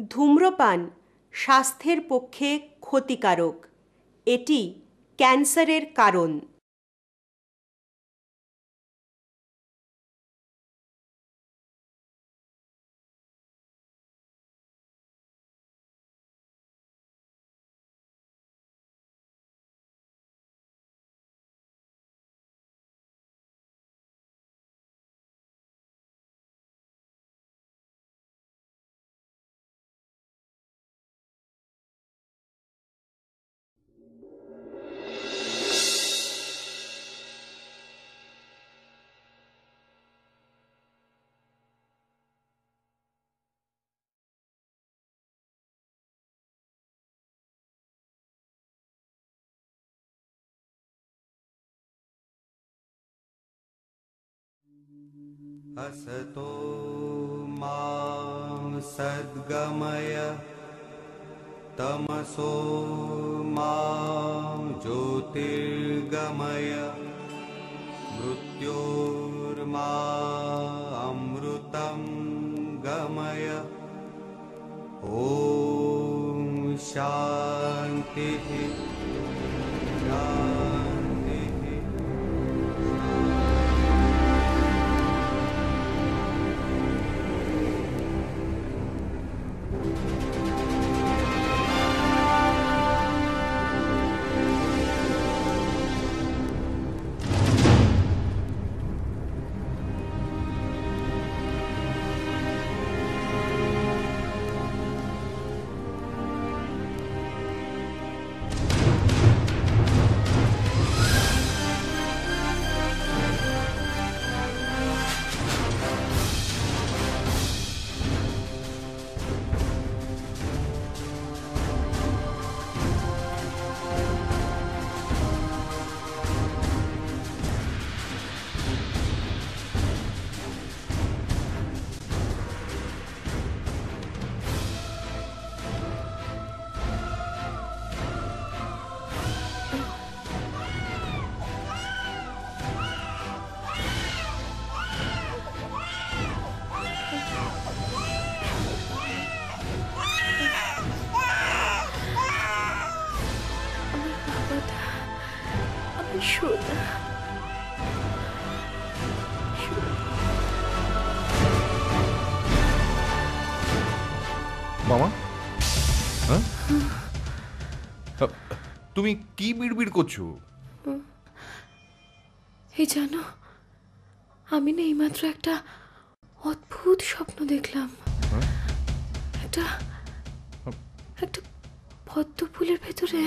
ধূম্রপান স্বাস্থ্যের পক্ষে ক্ষতিকারক। এটি ক্যান্সারের কারণ। असतो मा सद्गमय तमसो मा ज्योतिर्गमय मृत्योर्मा अमृतं गमय। ॐ शान्तिः মামা, হ্যাঁ তুমি কি বিড়বিড় করছো? এই জানো, আমি না এইমাত্র একটা অদ্ভুত স্বপ্ন দেখলাম। একটা একটা পদ্ম ফুলের ভেতরে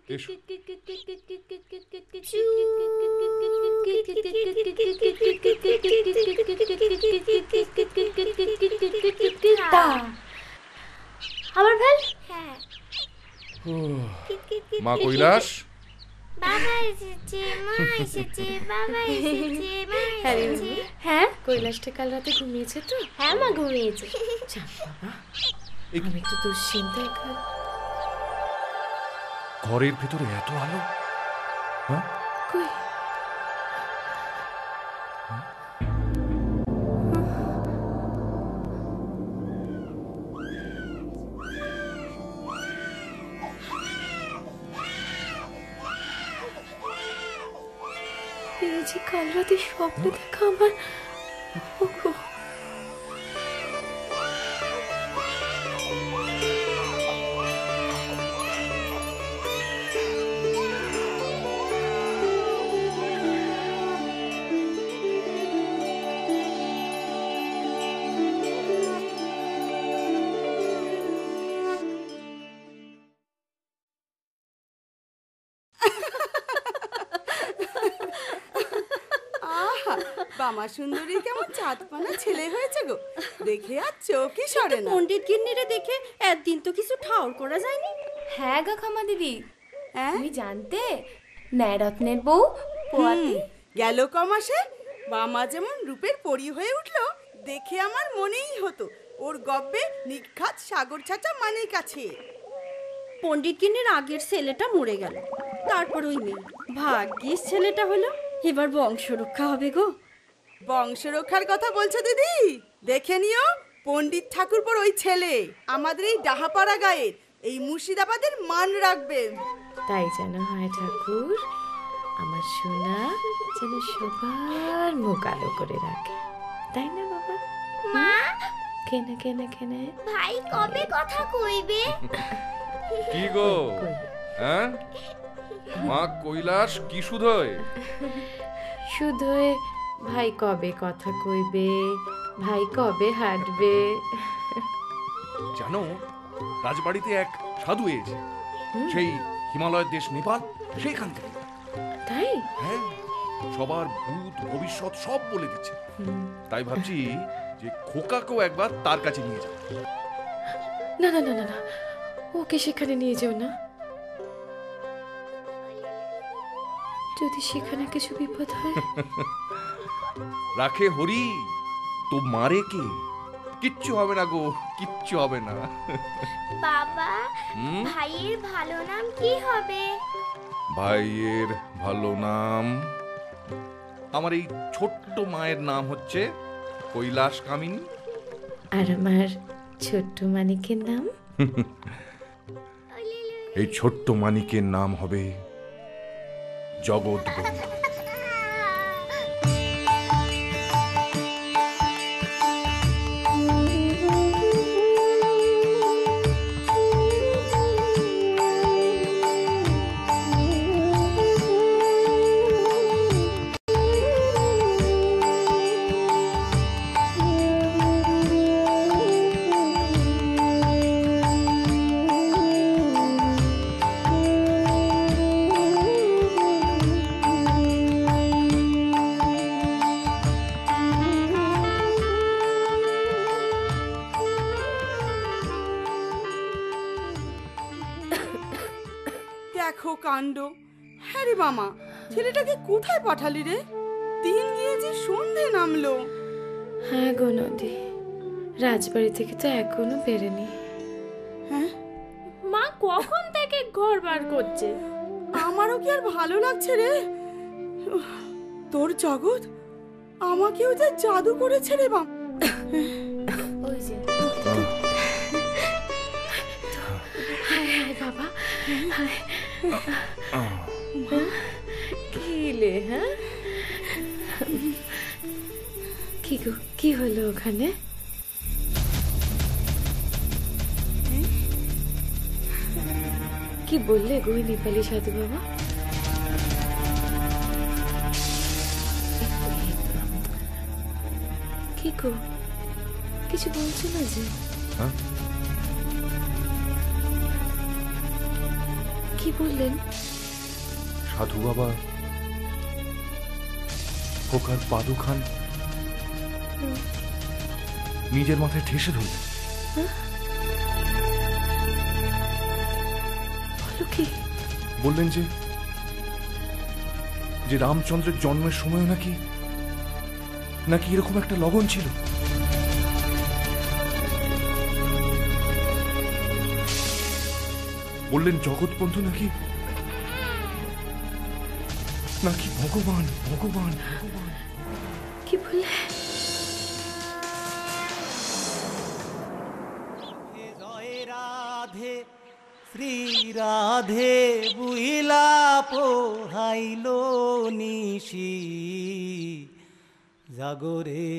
এসো। আবার ভাল। হ্যাঁ মা কৈলাস, বাবা এসেছে, মা এসেছে, বাবা এসেছে, মা এসেছে। হ্যাঁ, কৈলাসটা কাল রাতে ঘুমিয়েছে তো? হ্যাঁ মা ঘুমিয়েছে। যাক বাবা, আমি তো দুশ্চিন্তায় ঘরের ভেতরে এত আলো। হ্যাঁ, কই এই যে কাল রাতে স্বপ্নে দেখা আমার, ওগো বামা সুন্দরী কেমন চাঁদপানা ছেলে হয়েছে গো, দেখে আর চোখই সরে না। পণ্ডিত গিন্নিরে দেখে একদিন তো কিছু ঠাউর করা যায়নি। হ্যাঁ গো খামা দিদি, হ্যাঁ তুমি জানতে ন্যায়রত্নের বউ পোয়াতি গেল কমাসে বামা যেমন রূপের পরি হয়ে উঠলো, দেখে আমার মনেই হতো ওর গব্বে নিখাত সাগর চাচা মানের কাছে। পণ্ডিত গিন্নির আগের ছেলেটা মরে গেল, তারপর ওই মেয়ে। ভাগ্যিস ছেলেটা হলো, এবার বংশ রক্ষা হবে গো। বংশ রক্ষার কথা বলছো দিদি? দেখে নিও পণ্ডিত ঠাকুরপোর ওই ছেলে আমাদের এই ডাহাপাড়া গায়ের এই মুর্শিদাবাদের মান রাখবে। তাই যেন হয় ঠাকুর, আমার সোনা যেন সবার মুখ আলো করে রাখে, তাই না বাবা? মা কেনে কেনে কেনে ভাই কবে কথা কইবে? কি গো? হ্যাঁ, মা কৈলাস কি শুধোয়? শুধুই ভাই কবে কথা কইবে, ভাই কবে হাঁটবে। জানো, রাজবাড়িতে এক সাধু এসেছে, সেই হিমালয়ের দেশ নেপাল, সেইখান থেকে। তাই? হ্যাঁ, সবার ভূত ভবিষ্যৎ সব বলে দিচ্ছে। তাই ভাবছি যে খোকাকেও একবার তার কাছে নিয়ে যাব। না না না না না, ওকে সেখানে নিয়ে যেও না। যদি সেখানে কিছু বিপদ হয়। রাখে হরি তো মারে কে? কিচ্ছু হবে না গো, কিচ্ছু হবে না। বাবা হুম? ভাইয়ের ভালো নাম কি হবে? ভাইয়ের ভালো নাম, আমার এই ছোট্ট মায়ের নাম হচ্ছে কৈলাস কামিনী। আর আমার ছোট্ট মানিকের নাম? এই ছোট্ট মানিকের নাম হবে জগৎ বন্ধু। দেখো কাণ্ড। হ্যাঁ রে মামা, ছেলেটাকে কোথায় পাঠালি রে? দিন গিয়ে যে সন্ধে নামলো। হ্যাঁ গো নদী, রাজবাড়ি থেকে তো এখনো বেরেনি। হ্যাঁ, মা কখন থেকে ঘর বার করছে। আমারও কি আর ভালো লাগছে রে। তোর জগৎ আমাকেও যা জাদু করেছে রে বাম। ওই যে হায় হায় বাবা, হায়। কি লে? হ্যাঁ, কি গো, কি হলো ওখানে? কি বললে গো নেপালি সাধু বাবা? কি গো, কিছু বলছো না? যে হ্যাঁ? কি বললেন? সাধু বাবা খোকার পা দুখান নিজের মাথায় ঠেসে ধরলেন। বলো কি? বললেন যে রামচন্দ্রের জন্মের সময় নাকি এরকম একটা লগন ছিল। বললেন জগৎবন্ধু নাকি ভগবান ভগবান ভগবান। কি বললে? জয় রাধে শ্রী রাধে বুইলা পোহাইল নিশি জাগরে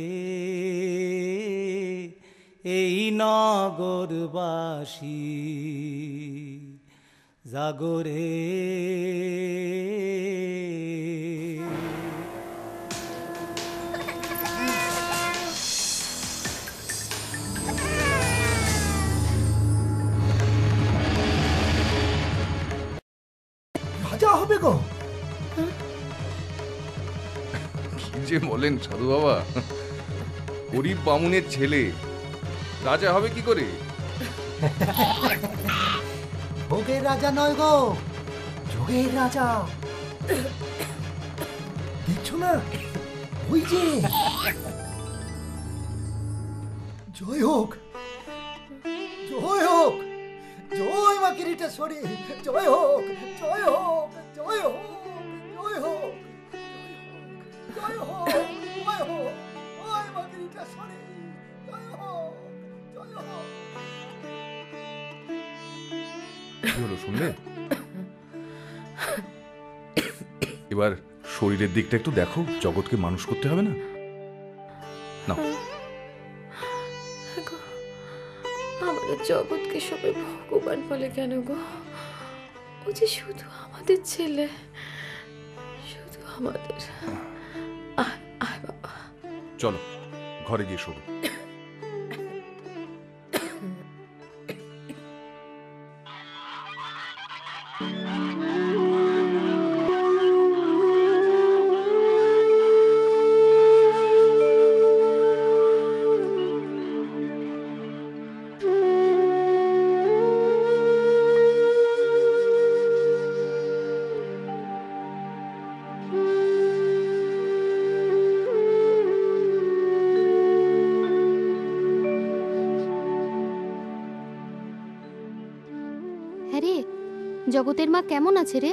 এই নগরবাসী জাগরে। রাজা হবে গো? কি যে বলেন সাধু বাবা, গরিব বামুনের ছেলে রাজা হবে কি করে? ভোগের রাজা নয় গো, যোগের রাজা। দেখছো না ওই যে। জয় হোক, জয় হোক, জয় মা কিরিটেশ্বরী, জয় হোক, জয় হোক, জয় হোক, জয় হোক, জয় হোক, জয় হোক, জয় মা কিরিটেশ্বরী, জয় হোক, জয় হোক। কি হলো শুনলে? এবার শরীরের দিকটা একটু দেখো, জগৎকে মানুষ করতে হবে না? না, আমাদের জগৎকে সবাই ভগবান বলে কেন গো? ও যে শুধু আমাদের ছেলে, শুধু আমাদের। আয় বাবা, চলো ঘরে গিয়ে শোবো। জগতের মা কেমন আছে রে?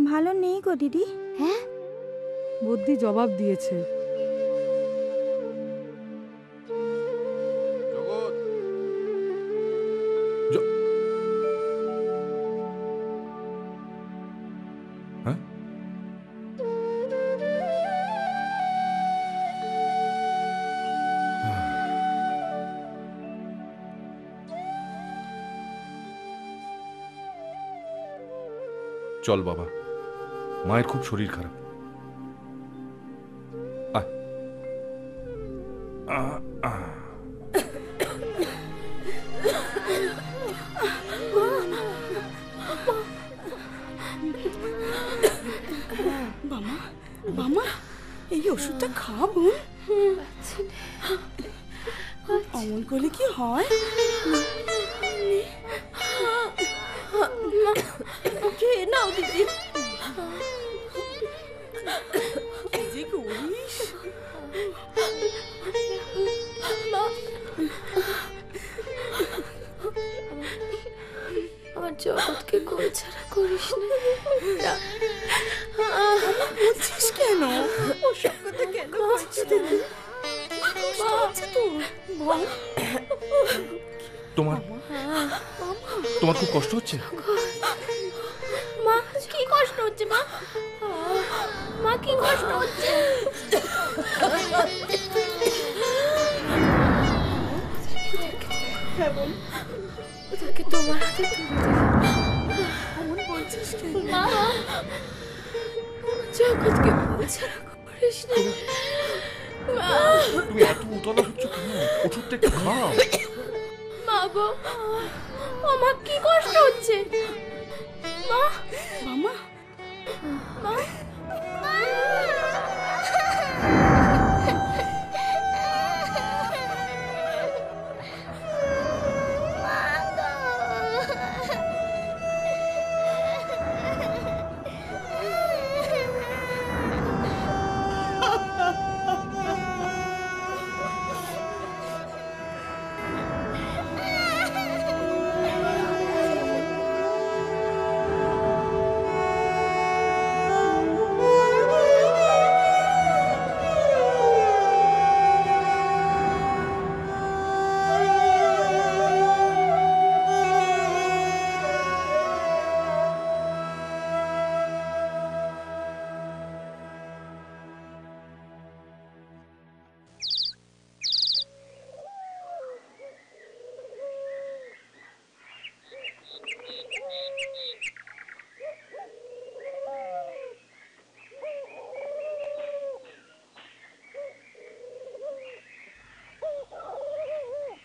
ভালো নেই গো দিদি। হ্যাঁ, বুদ্ধি জবাব দিয়েছে। হ্যাঁ, চল বাবা, মায়ের খুব শরীর খারাপ। বাবা, বাবা, এই ওষুধটা খাবো। অমন করলে কি হয়? খেয়ে নাও দিদি। যে করিস আমার জগৎকে গোল ছাড়া করিস না। বলছিস কেন? ওসব কথা কেন বলছিস দিদি? তোমার খুব কষ্ট হচ্ছে? মা কি কষ্ট হচ্ছে? মা মা কি কষ্ট হচ্ছে? ওদেরকে তোমার হাতে বলছিস কেন? মা জগৎকে গোল ছাড়া করিস না। তুমি এত উতলা হচ্ছ কেন? ওষুধটা একটু খাও। মা গো, আমার কি কষ্ট হচ্ছে মা। মামা মা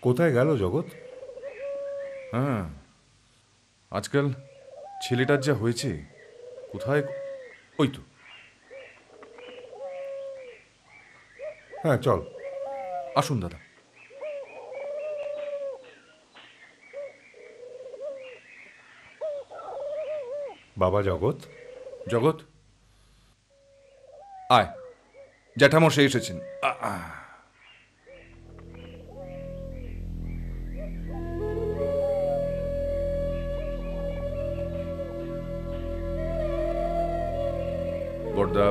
কোথায় গেল জগৎ? হ্যাঁ, আজকাল ছেলেটার যা হয়েছে, কোথায়? ওই তো। হ্যাঁ চল। আসুন দাদা। বাবা জগৎ। জগৎ আয়, জ্যাঠামশাই এসেছেন। বড়দা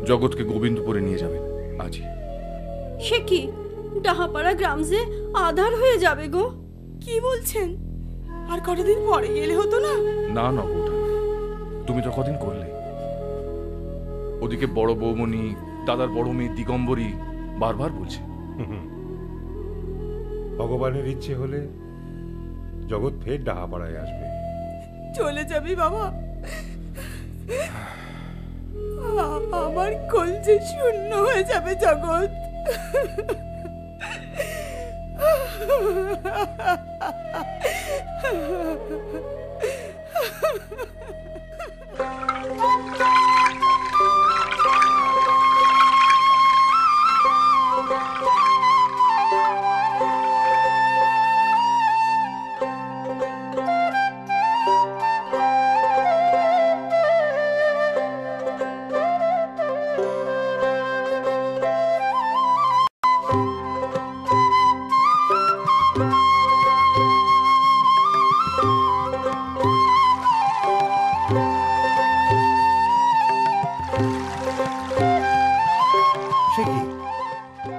জগৎকে গোবিন্দপুরে নিয়ে যাবেন আজই। সে কি, ডাহাপাড়া গ্রাম যে আধার হয়ে যাবে গো। কি বলছেন? আর কতদিন পরে গেলে হতো না? না না বউটা, তুমি তো কদিন করলে। ওদিকে বড় বৌমণি, দাদার বড় মেয়ে দিগম্বরী বারবার বলছে। ভগবানের ইচ্ছে হলে জগৎ ফের ডাহাপাড়ায় আসবে। চলে যাবি বাবা? আমার কলজে শূন্য হয়ে যাবে জগৎ।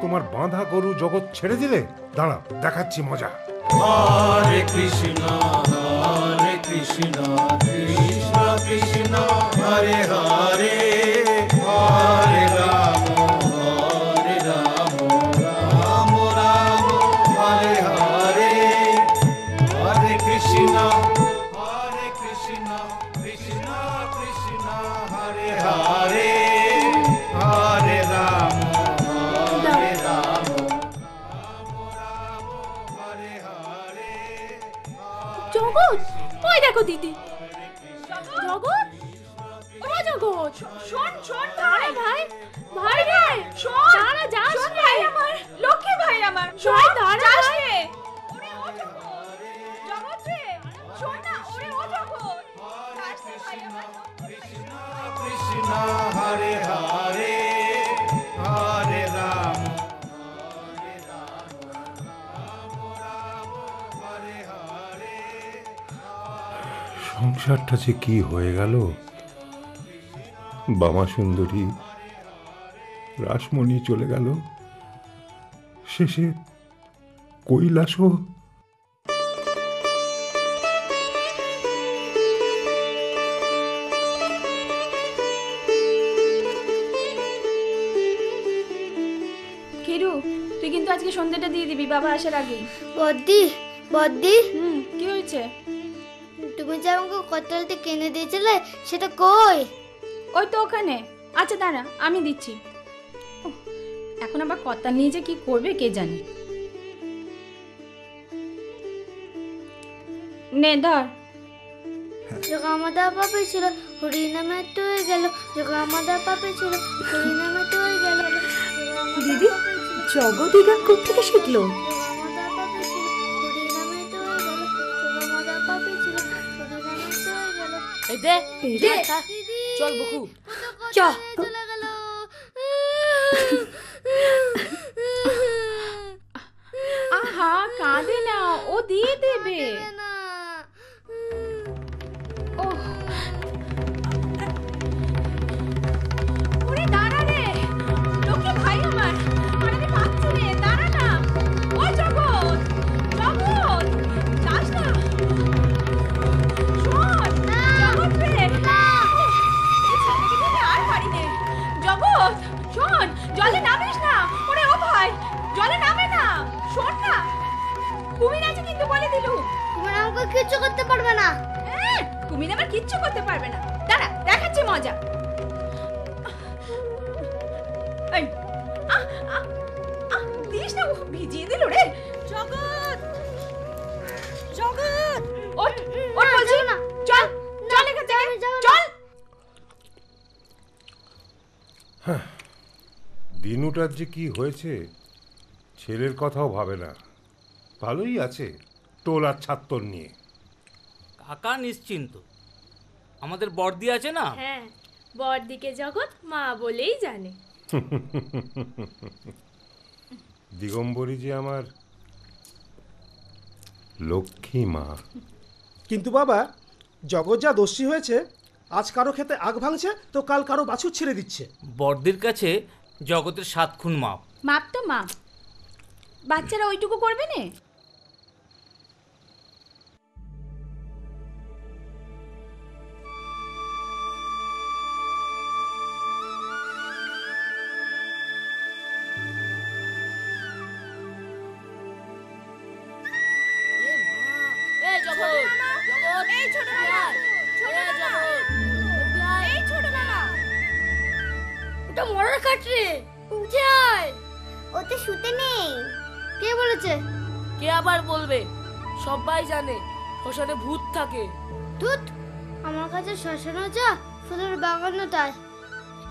তোমার বাঁধা গরু জগৎ ছেড়ে দিলে? দাঁড়া, দেখাচ্ছি মজা। হরে কৃষ্ণ কৃষ্ণ কৃষ্ণ হরে হরে, হরে রাম রাম রাম হরে হরে, হরে কৃষ্ণ কৃষ্ণ কৃষ্ণ হরে হরে, হরে রাম জগৎ, ওই দেখো দিদি। জগৎ, ও জগৎ, শোন শোন ভাই, ভাই ভাই ভাই শোন, দাঁড়া যাস ভাই আমার, লক্ষ্মী ভাই আমার, শোন দাঁড়া রে। ওরে ও জগৎ, জগৎ রে, শোন না, ওরে ও জগৎ, যাস রে ভাই আমার। কৃষ্ণ কৃষ্ণ হরে হরে, হরে রাম সংসারটা যে কি হয়ে গেল। বামা সুন্দরী, রাসমণি চলে গেল, শেষে কৈলাসও। কিরু, তুই কিন্তু আজকে সন্ধ্যাটা দিয়ে দিবি বাবা আসার আগে। বদ্দি বদ্দি, কি হয়েছে? তুমি যে আমাকে কতলতে কিনে দিয়েছিলে সেটা কই? ওই তো ওখানে। আচ্ছা দাঁড়া, আমি দিচ্ছি। এখন আবার কর্তা নিয়ে যে কি করবে কে জানে। নে ধর। জগমাতা পাপে ছিল হরিনামে তো হয়ে গেল, জগমাতা পাপে ছিল হরিনামে তো হয়ে গেল। দিদি জগৎ এই গান কোথেকে শিখলো? চল বকু আহা কাঁদে না, ও দিয়ে দেবে। ওরে দাঁড়া রে, লোকে ভাই আমার, আরে রে পাচ্ছি রে, দাঁড়া না। ও জগৎ, জগৎ, যাস না। শোন, জগৎ রে। এই ছেলেকে নিয়ে আর পারি নে। জগৎ, শোন, জলে নামিস না। ওরে ও ভাই, জলে নামে না। শোন না, কুমির আছে কিন্তু বলে দিলু। কুমির আমাকে কিচ্ছু করতে পারবে না। কুমির আমার কিচ্ছু করতে পারবে না। দাঁড়া, দেখাচ্ছি মজা। এই, দিস না, ও ভিজিয়ে দিল রে। জগৎ, জগৎ, ওঠ, ওঠ বলছি না। চল, চল এখান থেকে, চল। দিনুটার যে কি হয়েছে, ছেলের কথাও ভাবে না। ভালোই আছে টোল আর ছাত্তর নিয়ে। কাকা নিশ্চিন্ত, আমাদের বর্দি আছে না। হ্যাঁ, বড়দিকে জগৎ মা বলেই জানে। দিগম্বরী যে আমার লক্ষ্মী মা। কিন্তু বাবা, জগৎ যা দোষী হয়েছে, আজ কারো খেতে আগ ভাঙছে তো কাল কারো বাছুর ছেড়ে দিচ্ছে। বর্দির কাছে জগতের 7 খুন মাপ। মাপ তো মাপ, বাচ্চারা ওইটুকু করবে না। ওটা মরার কাটরে, উঠে আয়। ওতে শুতে নেই। কে বলেছে? কে আবার বলবে? সবাই জানে শ্মশানে ভূত থাকে। ধুত, আমার কাছে শ্মশানও যা, ফুলের বাগানও তাই।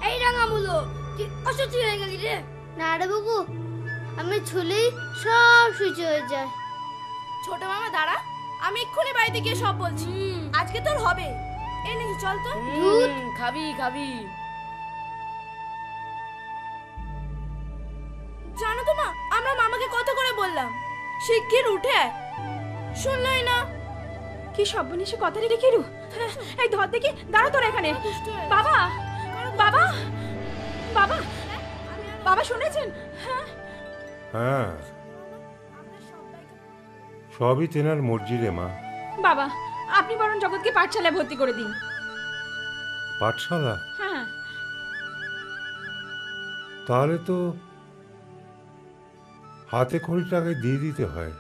এই রাঙামুলো, তুই অসুস্থ হয়ে গেলি রে। না রে বুকু, আমি ছুলেই সব সুইচ হয়ে যায়। ছোট মামা দাঁড়া, আমি এক্ষুনি বাড়িতে গিয়ে সব বলছি। আজকে তোর হবে। এই নে, চল তো। খাবি খাবি। জানো তো মা, আমরা মামাকে কত করে বললাম শিগগির উঠে আয়, শুনলই না। কি সর্বনেশে কথাটা রেখে রু। এই ধর দেখি, দাঁড়া তোর এখানে। বাবা, বাবা, বাবা, বাবা শুনেছেন? হ্যাঁ, সবই তেনার মর্জি রে মা। বাবা, আপনি বরং জগৎকে পাঠশালায় ভর্তি করে দিন। পাঠশালা? হ্যাঁ। তাহলে তো হাতে খড়িটাকে দিয়ে দিতে হয়।